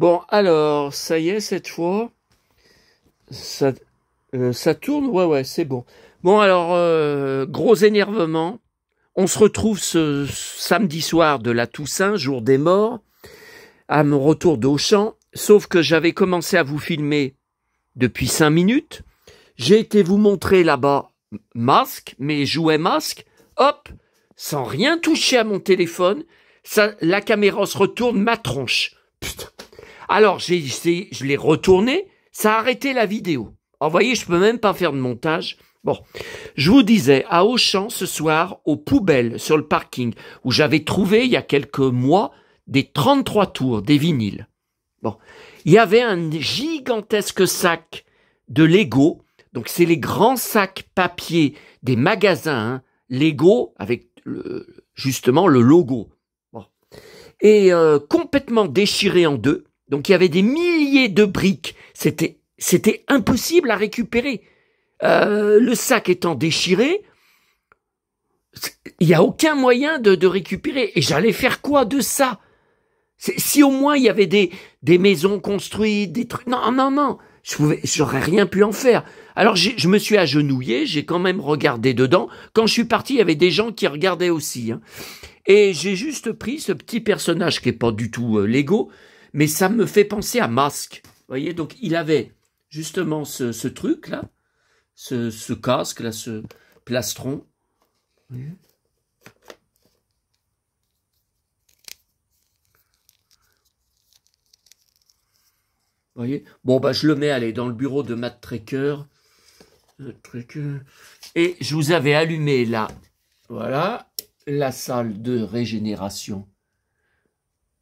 Bon, alors, ça y est, cette fois, ça tourne? Ouais, c'est bon. Bon, alors, gros énervement. On se retrouve ce samedi soir de la Toussaint, jour des morts, à mon retour d'Auchan, sauf que j'avais commencé à vous filmer depuis 5 minutes. J'ai été vous montrer là-bas masque, mes jouets masques, hop, sans rien toucher à mon téléphone, la caméra se retourne, ma tronche. Putain. Alors, je l'ai retourné, ça a arrêté la vidéo. Alors, vous voyez, je peux même pas faire de montage. Bon, je vous disais, à Auchan, ce soir, aux poubelles, sur le parking, où j'avais trouvé, il y a quelques mois, des 33 tours, des vinyles. Bon, il y avait un gigantesque sac de Lego, donc c'est les grands sacs papier des magasins, hein, Lego, avec justement le logo. Bon. Et complètement déchiré en deux, donc il y avait des milliers de briques, c'était impossible à récupérer. Le sac étant déchiré, il n'y a aucun moyen de récupérer. Et j'allais faire quoi de ça? Si au moins il y avait des maisons construites, des trucs... Non. J'aurais rien pu en faire. Alors je me suis agenouillé, j'ai quand même regardé dedans. Quand je suis parti, il y avait des gens qui regardaient aussi. Hein. Et j'ai juste pris ce petit personnage qui est pas du tout Lego, mais ça me fait penser à Masque. Vous voyez, donc il avait justement ce truc-là. Ce casque, là, ce plastron. Vous voyez? Bon, bah, je le mets, allez, dans le bureau de Matt Tracker. Et je vous avais allumé là, voilà, la salle de régénération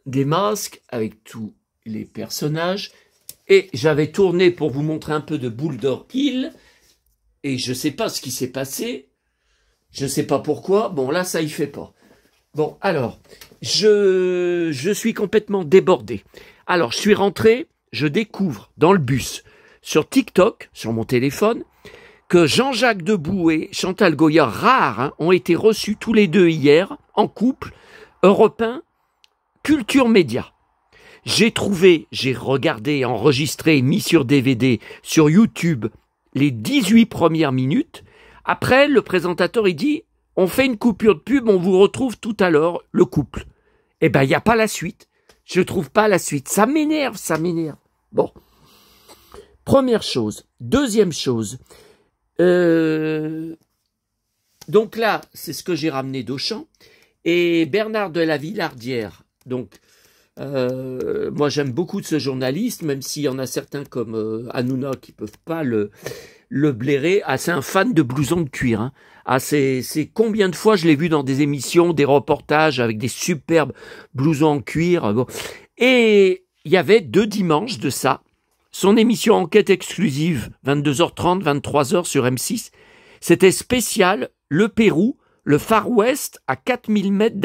des masques avec tous les personnages. Et j'avais tourné pour vous montrer un peu de Boulder Hill. Et je sais pas ce qui s'est passé, je sais pas pourquoi, bon là ça y fait pas. Bon alors, je suis complètement débordé. Alors je suis rentré, je découvre dans le bus, sur TikTok, sur mon téléphone, que Jean-Jacques Debout et Chantal Goya, rares, hein, ont été reçus tous les deux hier, en couple, Europe 1, Culture Média. J'ai regardé, enregistré, mis sur DVD, sur YouTube, les 18 premières minutes. Après, le présentateur, il dit, on fait une coupure de pub, on vous retrouve tout à l'heure, le couple. Eh ben, il n'y a pas la suite. Je trouve pas la suite. Ça m'énerve. Bon. Première chose. Deuxième chose. Donc là, c'est ce que j'ai ramené d'Auchan. Et Bernard de la Villardière, donc, moi j'aime beaucoup de ce journaliste, même s'il y en a certains comme Hanouna qui peuvent pas le blairer. Ah, c'est un fan de blousons de cuir. Hein. Ah, c'est combien de fois je l'ai vu dans des émissions, des reportages avec des superbes blousons en cuir. Bon. Et il y avait 2 dimanches de ça. Son émission Enquête exclusive, 22h30, 23h sur M6. C'était spécial, le Pérou, le Far West à 4000 mètres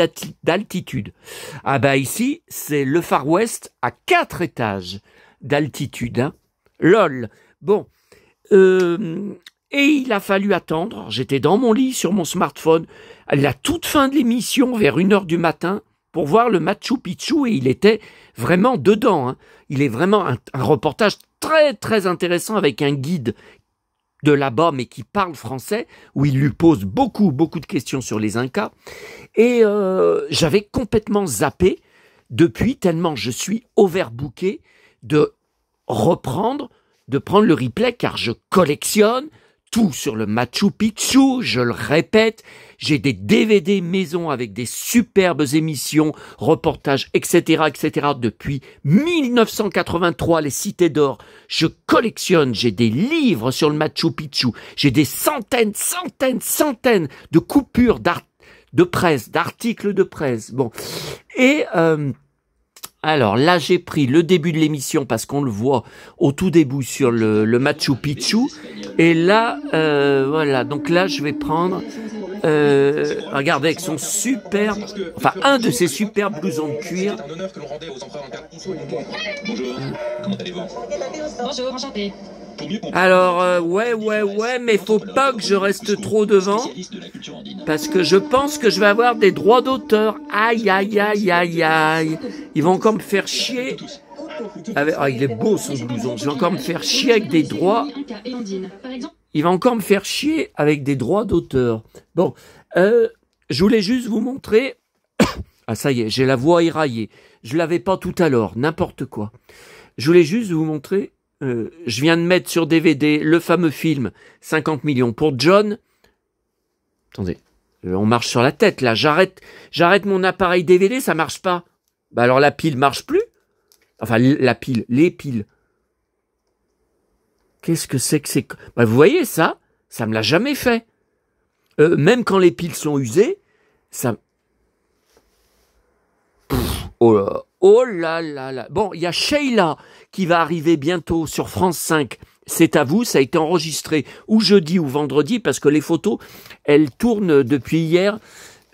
d'altitude. Ah bah ici, c'est le Far West à 4 étages d'altitude. Hein. LOL. Bon. Et il a fallu attendre. J'étais dans mon lit sur mon smartphone à la toute fin de l'émission, vers 1h du matin, pour voir le Machu Picchu, et il était vraiment dedans. Hein. Il est vraiment un reportage très très intéressant avec un guide de là-bas, mais qui parle français, où il lui pose beaucoup de questions sur les Incas. Et j'avais complètement zappé depuis, tellement je suis overbooké de prendre le replay, car je collectionne tout sur le Machu Picchu, je le répète, j'ai des DVD maison avec des superbes émissions, reportages, etc., depuis 1983, les cités d'or. Je collectionne, j'ai des livres sur le Machu Picchu, j'ai des centaines de coupures de presse, d'articles de presse. Bon, et alors là, j'ai pris le début de l'émission parce qu'on le voit au tout début sur le Machu Picchu. Et là, voilà, donc là, je vais prendre, regardez, avec son superbe, enfin, un de ses superbes blousons de cuir. Bonjour, enchanté. Alors, ouais, mais faut pas que je reste trop devant, parce que je pense que je vais avoir des droits d'auteur. Aïe. Ils vont encore me faire chier. il est beau son blouson. Je vais encore me faire chier avec des droits. Il va encore me faire chier avec des droits d'auteur. Bon, je voulais juste vous montrer. Ah ça y est, j'ai la voix éraillée. Je l'avais pas tout à l'heure, n'importe quoi. Je voulais juste vous montrer. Je viens de mettre sur DVD le fameux film 50 millions pour John. Attendez, on marche sur la tête là. J'arrête mon appareil DVD, ça marche pas. Bah alors la pile marche plus. Enfin la pile, les piles. Qu'est-ce que c'est que c'est? Bah vous voyez ça me l'a jamais fait. Même quand les piles sont usées, ça. Oh là là là. Bon, il y a Sheila qui va arriver bientôt sur France 5. C'est à vous, ça a été enregistré ou jeudi ou vendredi parce que les photos, elles tournent depuis hier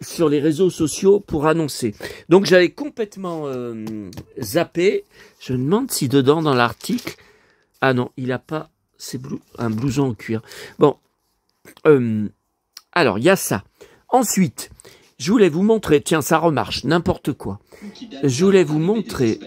sur les réseaux sociaux pour annoncer. Donc j'avais complètement zappé. Je me demande si dedans dans l'article... Ah non, il n'a pas... C'est un blouson en cuir. Bon. Alors, il y a ça. Ensuite... Je voulais vous montrer, tiens, ça remarche, n'importe quoi. Je voulais vous montrer,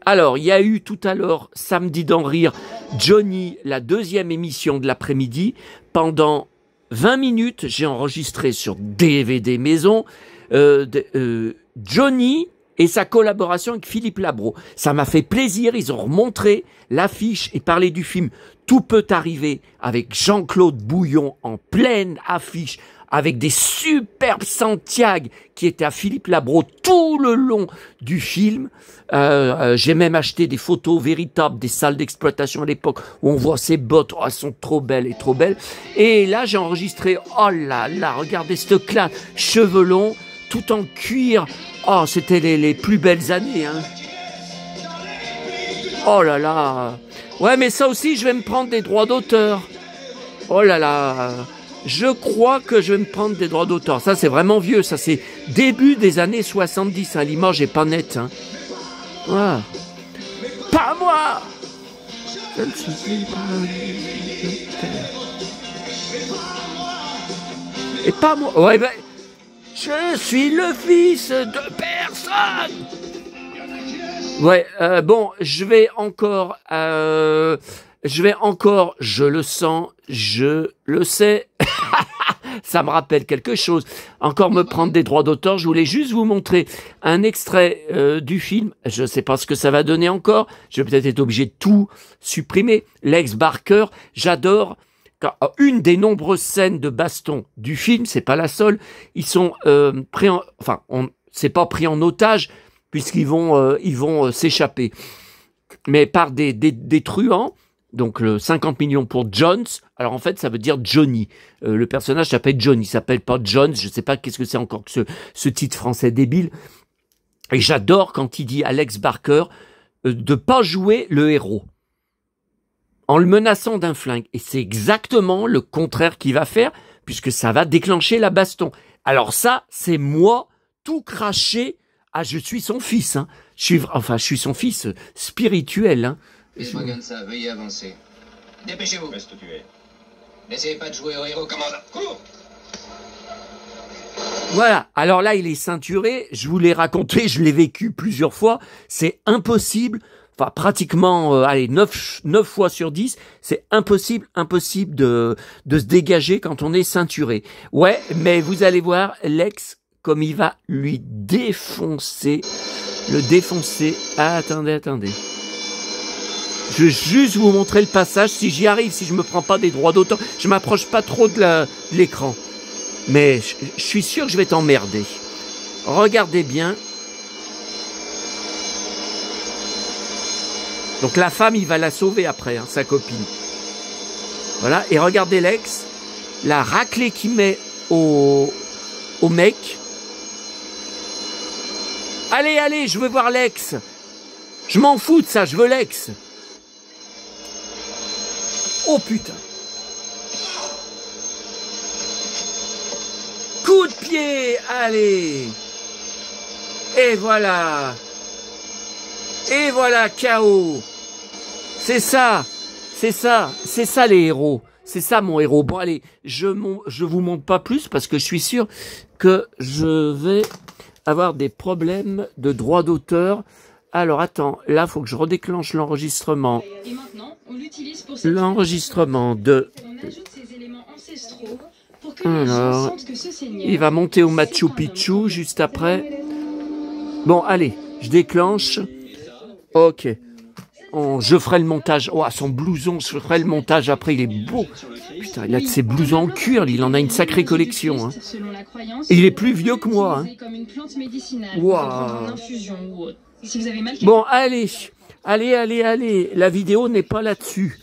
alors, il y a eu tout à l'heure, Samedi d'en rire, Johnny, la deuxième émission de l'après-midi. Pendant 20 minutes, j'ai enregistré sur DVD maison, Johnny et sa collaboration avec Philippe Labro. Ça m'a fait plaisir, ils ont remontré l'affiche et parlé du film Tout peut arriver avec Jean-Claude Bouillon en pleine affiche, avec des superbes Santiago qui étaient à Philippe Labro tout le long du film. J'ai même acheté des photos véritables des salles d'exploitation à l'époque où on voit ces bottes, oh, elles sont trop belles et trop belles. Et là, j'ai enregistré, oh là là, regardez cette classe, cheveux longs, tout en cuir. Oh, c'était les plus belles années, hein. Oh là là. Ouais, mais ça aussi, je vais me prendre des droits d'auteur. Oh là là. Je crois que je vais me prendre des droits d'auteur. Ça, c'est vraiment vieux. Ça, c'est début des années 70. Hein. L'image est pas nette. Hein. Ouais. Pas moi. Je ne suis pas et pas moi. Ouais, ben, je suis le fils de personne. Ouais, bon, je vais encore, je le sens, je le sais, ça me rappelle quelque chose, encore me prendre des droits d'auteur. Je voulais juste vous montrer un extrait du film, je ne sais pas ce que ça va donner encore, je vais peut-être être obligé de tout supprimer. Lex Barker, j'adore, une des nombreuses scènes de baston du film, c'est pas la seule, ils sont pris en, enfin, c'est pas pris en otage, puisqu'ils vont s'échapper. Mais par des truands, donc le 50 millions pour Jones, alors en fait ça veut dire Johnny. Le personnage s'appelle Johnny, il s'appelle pas Jones, je sais pas qu'est-ce que c'est encore que ce titre français débile. Et j'adore quand il dit à Lex Barker de pas jouer le héros, en le menaçant d'un flingue. Et c'est exactement le contraire qu'il va faire, puisque ça va déclencher la baston. Alors ça, c'est moi tout craché. Ah, je suis son fils, hein. Je suis son fils spirituel, hein. Laisse-moi ça, veuillez avancer. Dépêchez-vous. Reste où tu es. N'essayez pas de jouer au héros, commande. Cours. Voilà, alors là, il est ceinturé. Je vous l'ai raconté, je l'ai vécu plusieurs fois. C'est impossible, enfin pratiquement, allez, 9 fois sur 10, c'est impossible de se dégager quand on est ceinturé. Ouais, mais vous allez voir, Lex, comme il va lui défoncer, Ah, attendez. Je vais juste vous montrer le passage, si j'y arrive, si je me prends pas des droits d'auteur. Je m'approche pas trop de l'écran. Mais je suis sûr que je vais t'emmerder. Regardez bien. Donc la femme, il va la sauver après, hein, sa copine. Voilà, et regardez Lex, la raclée qu'il met au mec. Allez, je veux voir Lex. Je m'en fous de ça, je veux Lex. Oh putain. Coup de pied, allez. Et voilà. KO. C'est ça les héros. C'est ça mon héros. Bon allez, je vous montre pas plus parce que je suis sûr que je vais avoir des problèmes de droit d'auteur Alors, attends, là, il faut que je redéclenche l'enregistrement. Et maintenant, on l'utilise pour cette L'enregistrement de... On ajoute ces éléments ancestraux pour que les gens sentent que ce seigneur... Il va monter au Machu Picchu juste après. Bon, allez, je déclenche. Ok. Je ferai le montage. Oh, son blouson, je ferai le montage après, il est beau. Putain, il a de ses blousons en cuir, il en a une sacrée collection. Hein. Et il est plus vieux que moi. Hein. Wow. Bon, allez. Allez. La vidéo n'est pas là-dessus.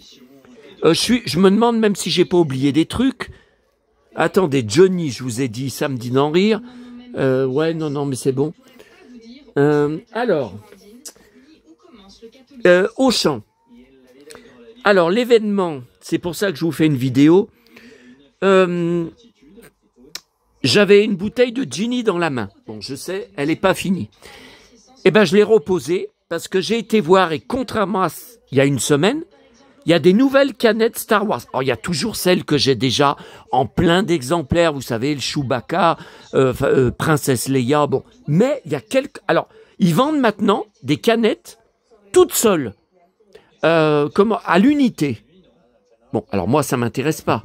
Je me demande même si j'ai pas oublié des trucs. Attendez, Johnny, je vous ai dit, ça me dit d'en rire. Ouais, non, mais c'est bon. Alors, Auchan. Alors, l'événement, c'est pour ça que je vous fais une vidéo. J'avais une bouteille de Ginny dans la main. Bon, je sais, elle n'est pas finie. Eh ben, je l'ai reposée parce que j'ai été voir et contrairement à il y a une semaine, il y a des nouvelles canettes Star Wars. Alors, il y a toujours celles que j'ai déjà en plein d'exemplaires. Vous savez, le Chewbacca, Princesse Leia, bon. Mais il y a quelques... Alors, ils vendent maintenant des canettes toutes seules. À l'unité. Bon, alors moi, ça m'intéresse pas.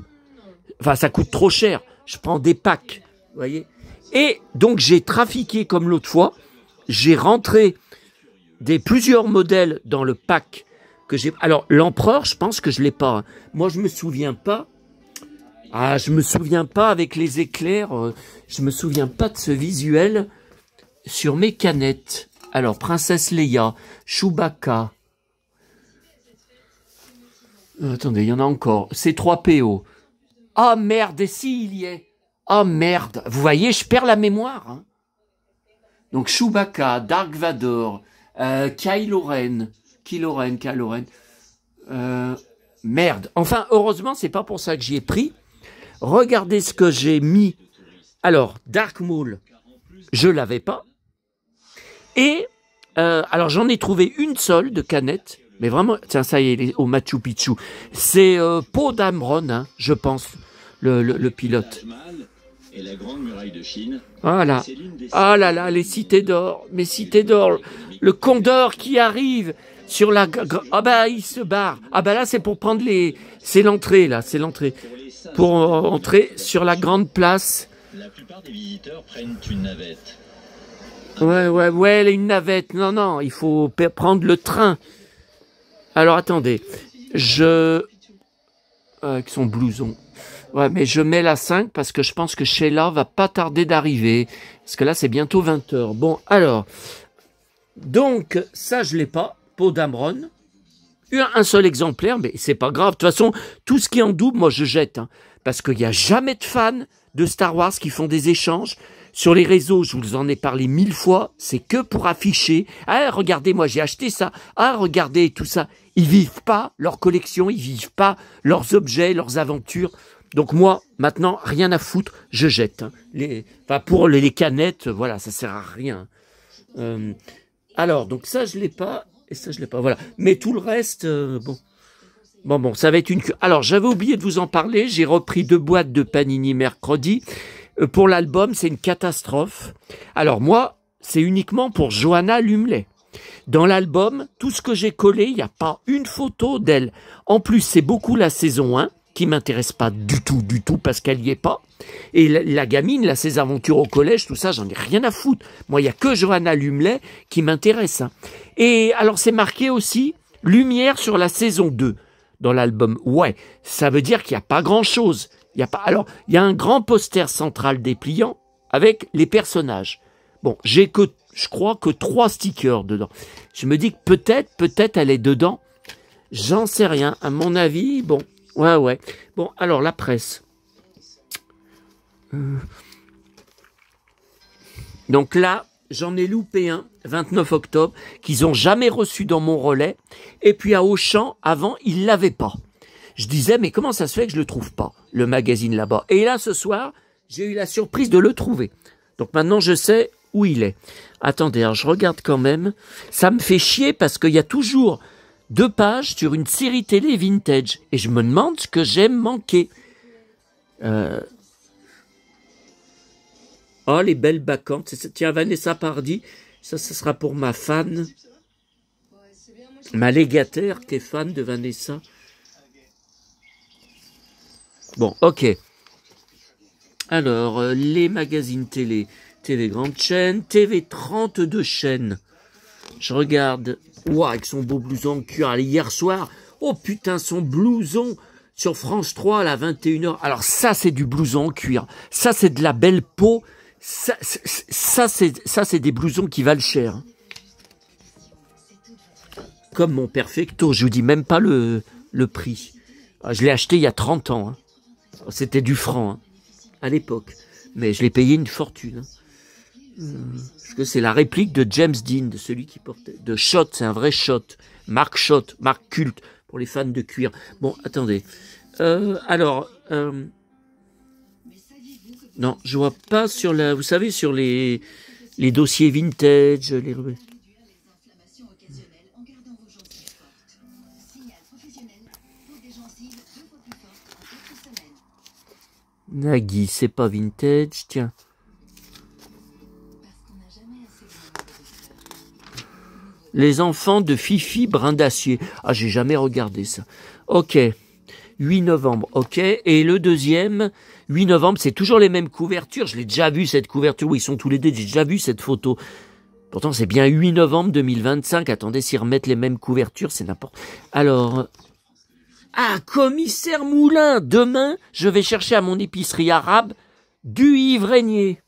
Enfin, ça coûte trop cher. Je prends des packs, vous voyez. Et donc, j'ai trafiqué comme l'autre fois. J'ai rentré plusieurs modèles dans le pack que j'ai. Alors, l'Empereur, je pense que je l'ai pas. Hein. Moi, je me souviens pas. Ah, je me souviens pas avec les éclairs. Je me souviens pas de ce visuel sur mes canettes. Alors, Princesse Leia, Chewbacca. Attendez, il y en a encore. C3PO. Ah merde, et si il y est. Ah merde. Vous voyez, je perds la mémoire. Hein. Donc Chewbacca, Dark Vador, Kylo Ren. Merde. Enfin, heureusement, c'est pas pour ça que j'y ai pris. Regardez ce que j'ai mis. Alors, Dark Maul, je l'avais pas. Et, alors j'en ai trouvé une seule de canette. Mais vraiment, tiens, ça y est, au Machu Picchu. C'est Poe Dameron, hein, je pense, le pilote. Et la grande muraille de Chine. Voilà. Ah là là, les cités d'or. Mes cités d'or. Le Condor qui arrive sur la... Ah bah, il se barre. Ah bah là, c'est pour prendre les... C'est l'entrée, là, c'est l'entrée. Pour entrer sur la grande place. La plupart des visiteurs prennent une navette. Ouais, une navette. Non, il faut prendre le train. Alors, attendez. Avec son blouson. Ouais, mais je mets la 5 parce que je pense que Sheila va pas tarder d'arriver. Parce que là, c'est bientôt 20h. Bon, alors. Donc, ça, je l'ai pas. Poe Dameron. Un seul exemplaire, mais c'est pas grave. De toute façon, tout ce qui est en double, moi, je jette. Hein, parce qu'il n'y a jamais de fans de Star Wars qui font des échanges. Sur les réseaux, je vous en ai parlé 1000 fois. C'est que pour afficher. Ah, regardez, moi, j'ai acheté ça. Ah, regardez, tout ça. Ils vivent pas leur collection. Ils vivent pas leurs objets, leurs aventures. Donc moi, maintenant, rien à foutre, je jette. Hein. Pour les canettes, voilà, ça sert à rien. Alors, donc ça, je l'ai pas, et ça, je l'ai pas, voilà. Mais tout le reste, bon, ça va être une... Alors, j'avais oublié de vous en parler, j'ai repris 2 boîtes de Panini mercredi. Pour l'album, c'est une catastrophe. Alors moi, c'est uniquement pour Johanna Lumley. Dans l'album, tout ce que j'ai collé, il n'y a pas une photo d'elle. En plus, c'est beaucoup la saison 1. Qui m'intéresse pas du tout, parce qu'elle y est pas. Et la gamine, là, ses aventures au collège, tout ça, j'en ai rien à foutre. Moi, il y a que Johanna Lumley qui m'intéresse. Hein. Et alors, c'est marqué aussi lumière sur la saison 2 dans l'album. Ouais, ça veut dire qu'il n'y a pas grand-chose. Alors, il y a un grand poster central dépliant avec les personnages. Bon, je crois que 3 stickers dedans. Je me dis que peut-être elle est dedans. J'en sais rien. À mon avis, bon. Ouais. Bon, alors, la presse. Donc là, j'en ai loupé un, 29 octobre, qu'ils n'ont jamais reçu dans mon relais. Et puis à Auchan, avant, ils ne l'avaient pas. Je disais, mais comment ça se fait que je ne le trouve pas, le magazine là-bas? Et là, ce soir, j'ai eu la surprise de le trouver. Donc maintenant, je sais où il est. Attendez, alors je regarde quand même. Ça me fait chier parce qu'il y a toujours 2 pages sur une série télé vintage. Et je me demande ce que j'ai manqué. Oh, les belles bacchantes. Tiens, Vanessa Paradis, ça sera pour ma fan. ma légataire qui est fan de Vanessa. Bon, ok. Alors, les magazines télé. TV Grande Chaîne, TV 32 chaînes. Je regarde. Ouah, avec son beau blouson en cuir. Allez, hier soir. Oh putain, son blouson sur France 3 à la 21h. Alors ça, c'est du blouson en cuir. Ça, c'est de la belle peau. Ça c'est des blousons qui valent cher. Comme mon Perfecto. Je vous dis même pas le prix. Je l'ai acheté il y a 30 ans. Hein. C'était du franc. Hein, à l'époque. Mais je l'ai payé une fortune. Hein. Parce que c'est la réplique de James Dean, de celui qui portait. De Shot, c'est un vrai Shot. Marque culte pour les fans de cuir. Bon, attendez. Non, je vois pas sur la. Vous savez, sur les dossiers vintage, les. Nagui, c'est pas vintage, tiens. Les enfants de Fifi Brin d'Acier. Ah, j'ai jamais regardé ça. Ok. 8 novembre, ok. Et le deuxième, 8 novembre, c'est toujours les mêmes couvertures. Je l'ai déjà vu, cette couverture où ils sont tous les deux. J'ai déjà vu cette photo. Pourtant, c'est bien 8 novembre 2025. Attendez, s'ils remettent les mêmes couvertures, c'est n'importe. Alors... Ah, commissaire Moulin. Demain, je vais chercher à mon épicerie arabe du Yves Régnier.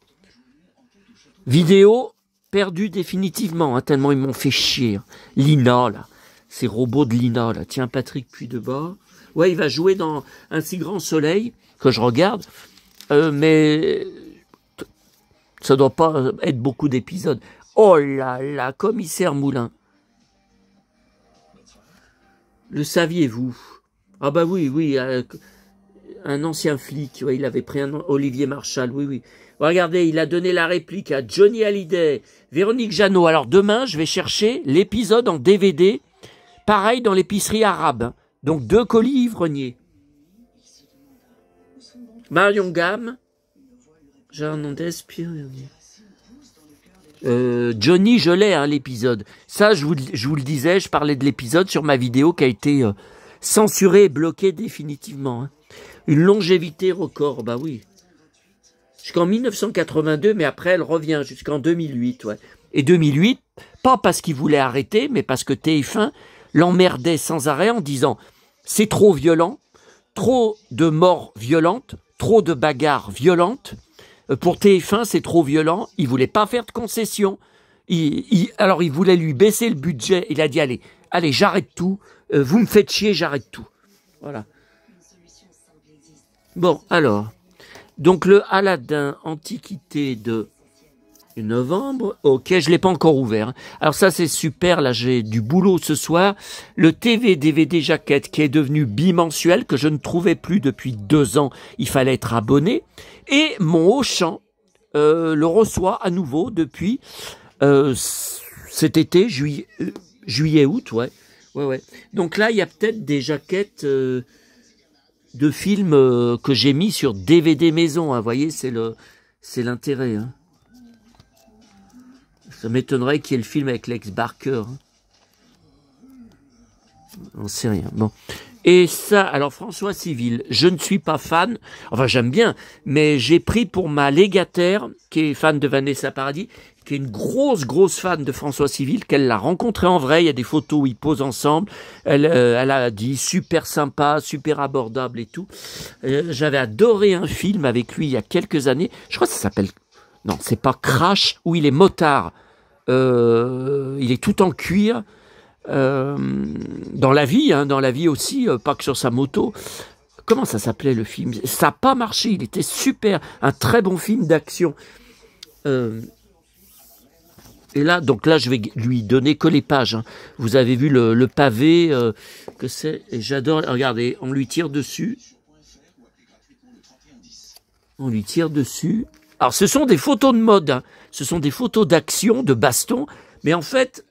Vidéo perdue définitivement, hein, tellement ils m'ont fait chier. Hein. Lina, là. Ces robots de Lina, là. Tiens, Patrick Puydebas. Ouais, il va jouer dans Un si grand soleil, que je regarde. Mais ça doit pas être beaucoup d'épisodes. Oh là là, commissaire Moulin. Le saviez-vous? Ah bah oui, un ancien flic, ouais, il avait pris un Olivier Marchal, oui. Regardez, il a donné la réplique à Johnny Hallyday, Véronique Jeannot. Alors demain, je vais chercher l'épisode en DVD, pareil dans l'épicerie arabe. Donc 2 colis Yves Régnier. Marion Gamme, Hernandez, Pierre Vernier. Johnny, je l'ai, hein, l'épisode. Ça, je vous le disais, je parlais de l'épisode sur ma vidéo qui a été censurée et bloquée définitivement. Hein. Une longévité record, bah oui. Jusqu'en 1982, mais après, elle revient jusqu'en 2008. Ouais. Et 2008, pas parce qu'il voulait arrêter, mais parce que TF1 l'emmerdait sans arrêt en disant « C'est trop violent, trop de morts violentes, trop de bagarres violentes. Pour TF1, c'est trop violent. » Il voulait pas faire de concessions. Alors, il voulait lui baisser le budget. Il a dit « Allez, j'arrête tout. Vous me faites chier, j'arrête tout. » Voilà. Bon, alors... Donc le Aladdin Antiquité de novembre, ok, je ne l'ai pas encore ouvert. Hein. Alors ça c'est super, là j'ai du boulot ce soir. Le TV DVD jaquette qui est devenu bimensuel, que je ne trouvais plus depuis 2 ans, il fallait être abonné. Et mon Auchan le reçoit à nouveau depuis cet été, juillet, août, ouais. Donc là il y a peut-être des jaquettes... de films que j'ai mis sur DVD maison, hein. Vous voyez, c'est l'intérêt. Hein. Ça m'étonnerait qu'il y ait le film avec Lex Barker. Hein. On sait rien. Bon. Et ça, alors François Civil, je ne suis pas fan, enfin j'aime bien, mais j'ai pris pour ma légataire, qui est fan de Vanessa Paradis, qui est une grosse fan de François Civil, qu'elle l'a rencontré en vrai, il y a des photos où ils posent ensemble, elle a dit super sympa, super abordable et tout. J'avais adoré un film avec lui il y a quelques années, je crois que ça s'appelle, non c'est pas Crash, où il est motard, il est tout en cuir, dans la vie aussi, pas que sur sa moto. Comment ça s'appelait le film? Ça n'a pas marché, il était super, un très bon film d'action. Et là, donc là, je vais lui donner que les pages. Hein. Vous avez vu le pavé que c'est. Et j'adore. Regardez, on lui tire dessus. Alors, ce sont des photos de mode. Hein. Ce sont des photos d'action, de baston. Mais en fait,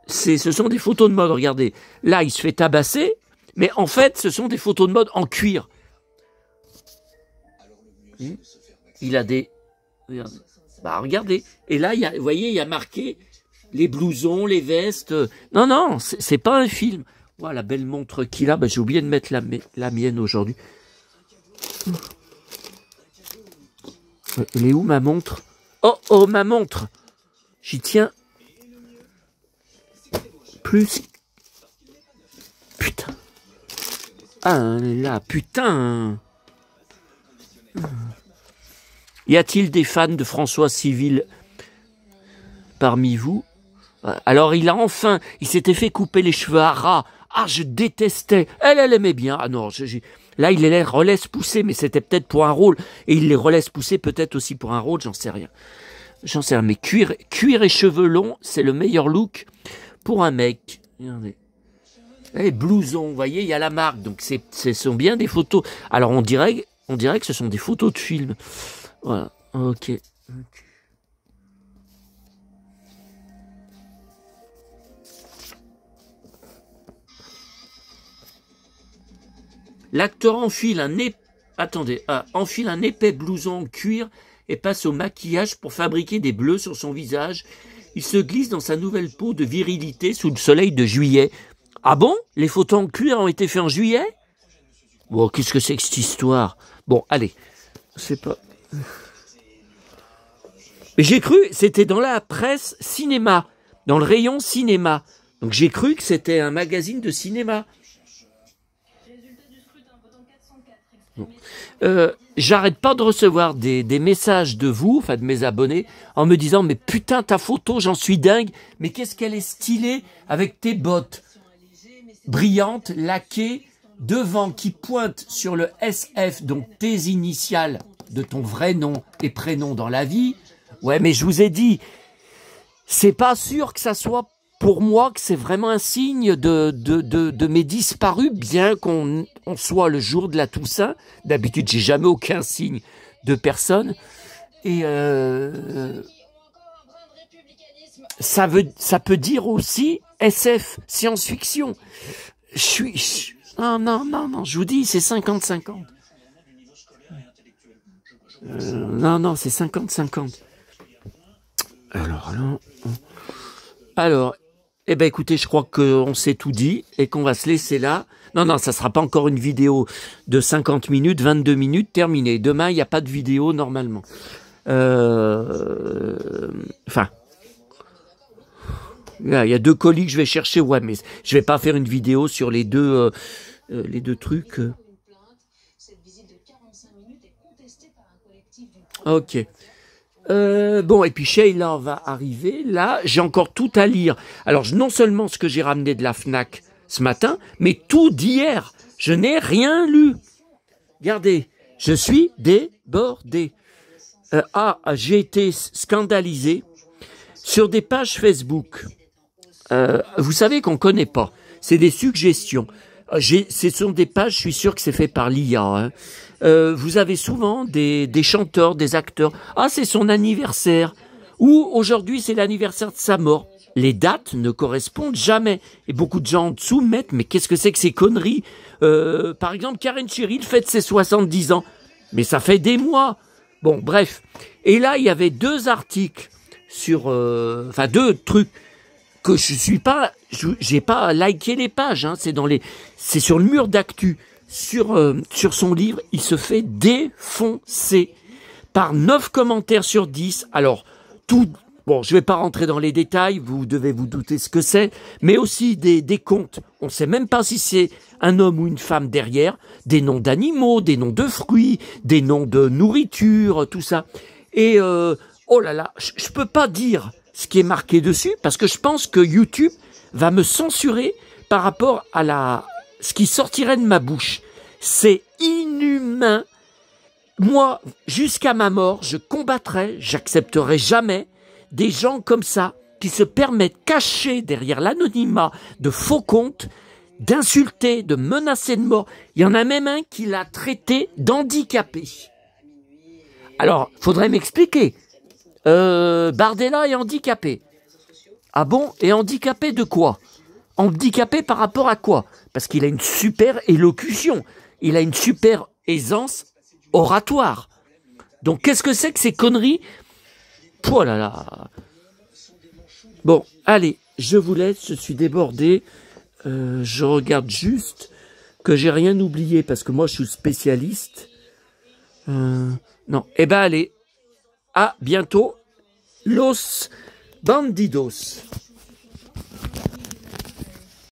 ce sont des photos de mode. Regardez, là, il se fait tabasser. Mais en fait, ce sont des photos de mode en cuir. Il a des... Regardez. Bah, regardez. Et là, vous voyez, il y a marqué les blousons, les vestes. Non, non, c'est pas un film. Voilà, la belle montre qu'il a. Ben, j'ai oublié de mettre la mienne aujourd'hui. Elle est où ma montre? Oh, oh, ma montre. J'y tiens. Plus. Putain. Ah là, putain. Y a-t-il des fans de François Civil parmi vous? Alors il s'était fait couper les cheveux à ras. Ah, je détestais. Elle aimait bien. Ah non, là il les relaisse pousser, mais c'était peut-être pour un rôle. Et il les relaisse pousser peut-être aussi pour un rôle, j'en sais rien. J'en sais rien. Mais cuir et cheveux longs, c'est le meilleur look pour un mec. Regardez. Les blousons, vous voyez, il y a la marque. Donc ce sont bien des photos. Alors on dirait que ce sont des photos de film. Voilà. Ok. L'acteur enfile un épais blouson en cuir et passe au maquillage pour fabriquer des bleus sur son visage. Il se glisse dans sa nouvelle peau de virilité sous le soleil de juillet. Ah bon? Les photos en cuir ont été faites en juillet? Bon, qu'est-ce que c'est que cette histoire? Bon, allez. C'est pas... Mais j'ai cru, c'était dans la presse cinéma, dans le rayon cinéma. Donc j'ai cru que c'était un magazine de cinéma. J'arrête pas de recevoir des messages de vous, enfin de mes abonnés, en me disant mais putain ta photo j'en suis dingue, mais qu'est-ce qu'elle est stylée avec tes bottes brillantes, laquées, devant qui pointent sur le SF, donc tes initiales de ton vrai nom et prénom dans la vie. Ouais mais je vous ai dit, c'est pas sûr que ça soit pour moi que c'est vraiment un signe de mes disparus, bien qu'on soit le jour de la Toussaint. D'habitude, j'ai jamais aucun signe de personne. Et ça peut dire aussi SF, science-fiction. Non, je vous dis, c'est 50-50. Non, c'est 50-50. Alors, eh ben écoutez, je crois qu'on s'est tout dit et qu'on va se laisser là. Non, ça sera pas encore une vidéo de 50 minutes, 22 minutes, terminée. Demain, il n'y a pas de vidéo normalement. Enfin, il y a 2 colis que je vais chercher, ouais, mais je vais pas faire une vidéo sur les deux trucs. Ok. Bon, et puis Sheila va arriver. Là, j'ai encore tout à lire. Alors, non seulement ce que j'ai ramené de la FNAC ce matin, mais tout d'hier. Je n'ai rien lu. Regardez, je suis débordé. J'ai été scandalisé sur des pages Facebook. Vous savez qu'on ne connaît pas. C'est des suggestions. Ce sont des pages, je suis sûr que c'est fait par l'IA, hein. Vous avez souvent des chanteurs, des acteurs. Ah, c'est son anniversaire. Ou aujourd'hui, c'est l'anniversaire de sa mort. Les dates ne correspondent jamais. Et beaucoup de gens en dessous mettent, mais qu'est-ce que c'est que ces conneries? Par exemple, Karen Cheryl fête ses 70 ans. Mais ça fait des mois. Bon, bref. Et là, il y avait 2 articles sur... 2 trucs que j'ai pas liké les pages, hein. C'est sur le mur d'actu. Sur son livre, il se fait défoncer par 9 commentaires sur 10. Alors, bon, je vais pas rentrer dans les détails, vous devez vous douter ce que c'est, mais aussi des comptes. On sait même pas si c'est un homme ou une femme derrière, des noms d'animaux, des noms de fruits, des noms de nourriture, tout ça. Et, oh là là, je peux pas dire ce qui est marqué dessus, parce que je pense que YouTube va me censurer par rapport à ce qui sortirait de ma bouche. C'est inhumain. Moi, jusqu'à ma mort, je combattrai, j'accepterai jamais des gens comme ça qui se permettent, cachés derrière l'anonymat de faux comptes, d'insulter, de menacer de mort. Il y en a même un qui l'a traité d'handicapé. Alors, faudrait m'expliquer. Bardella est handicapé. Ah bon? Et handicapé de quoi? Handicapé par rapport à quoi? Parce qu'il a une super élocution. Il a une super aisance oratoire. Donc, qu'est-ce que c'est que ces conneries? Oh là là. Bon, allez, je vous laisse, je suis débordé. Je regarde juste que j'ai rien oublié parce que moi je suis spécialiste. Non, eh ben allez, à bientôt, Los Bandidos.